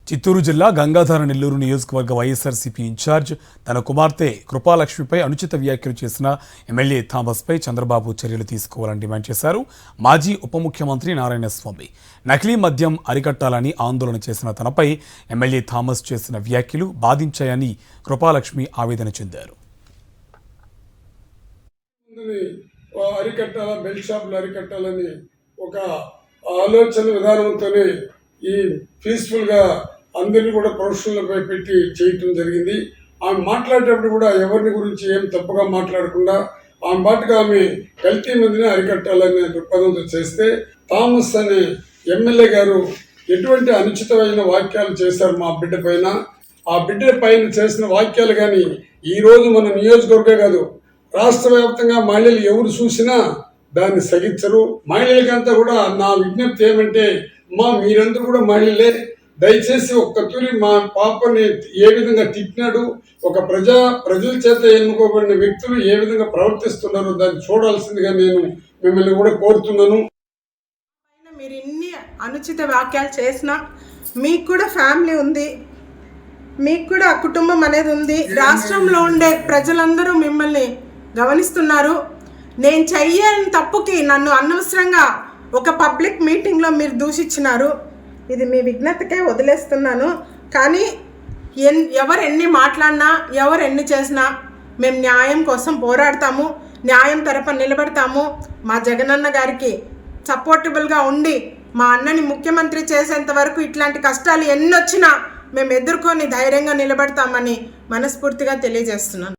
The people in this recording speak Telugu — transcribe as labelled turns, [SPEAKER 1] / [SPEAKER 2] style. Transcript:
[SPEAKER 1] చిత్తూరు జిల్లా గంగాధర నెల్లూరు నియోజకవర్గ వైఎస్ఆర్సీపీ ఇన్ఛార్జ్ తన కుమార్తె కృపాలక్ష్మిపై అనుచిత వ్యాఖ్యలు చేసిన ఎమ్మెల్యే థామస్పై చంద్రబాబు చర్యలు తీసుకోవాలని డిమాండ్ చేశారు. మాజీ ఉప ముఖ్యమంత్రి నారాయణస్వామి నకిలీ మద్యం అరికట్టాలని ఆందోళన చేసిన తనపై ఎమ్మెల్యే థామస్ చేసిన వ్యాఖ్యలు బాధించాయని కృపాలక్ష్మి ఆవేదన చెందారు.
[SPEAKER 2] అరికట్టాలని ఒక ఆలోచన విధానంతోనే ఈ పీస్ఫుల్గా అందరినీ కూడా ప్రొఫెషనల్పై పెట్టి చేయటం జరిగింది. ఆమె మాట్లాడేటప్పుడు కూడా ఎవరిని గురించి ఏం తప్పుగా మాట్లాడకుండా ఆమె బాటుగా ఆమె కల్తీ మందిని అరికట్టాలనే దృక్పథంతో చేస్తే థామస్ అనే ఎమ్మెల్యే గారు ఎటువంటి అనుచితమైన వాక్యాలు చేశారు మా బిడ్డ పైన. ఆ బిడ్డ పైన చేసిన వాక్యాలు కానీ ఈరోజు మన నియోజకవర్గం కాదు రాష్ట్ర వ్యాప్తంగా మహిళలు ఎవరు చూసినా దాన్ని సహించరు. మహిళలకంతా కూడా నా విజ్ఞప్తి ఏమంటే, మీరందరూ కూడా మహిళలే, దయచేసి ఒక్క తూరి మా పాపని ఏ విధంగా తిట్టినాడు, ఒక ప్రజల చేత ఎన్నుకోబడిన వ్యక్తులు ఏ విధంగా ప్రవర్తిస్తున్నారో దాన్ని చూడాల్సిందిగా నేను మిమ్మల్ని కూడా కోరుతున్నాను.
[SPEAKER 3] మీరు ఇన్ని అనుచిత వ్యాఖ్యలు చేసినా మీకు కూడా ఫ్యామిలీ ఉంది, మీకు కూడా కుటుంబం అనేది ఉంది. రాష్ట్రంలో ఉండే ప్రజలందరూ మిమ్మల్ని గమనిస్తున్నారు. నేను చెయ్యని తప్పుకి నన్ను అనవసరంగా ఒక పబ్లిక్ మీటింగ్లో మీరు దూషించినారు. ఇది మీ విజ్ఞతకే వదిలేస్తున్నాను. కానీ ఎవరు ఎన్ని మాట్లాడినా ఎవరు ఎన్ని చేసినా మేము న్యాయం కోసం పోరాడతాము, న్యాయం తరపున నిలబడతాము. మా జగనన్న గారికి సపోర్టబుల్గా ఉండి మా అన్నని ముఖ్యమంత్రి చేసేంత వరకు ఇట్లాంటి కష్టాలు ఎన్నొచ్చినా మేము ఎదుర్కొని ధైర్యంగా నిలబడతామని మనస్ఫూర్తిగా తెలియజేస్తున్నాను.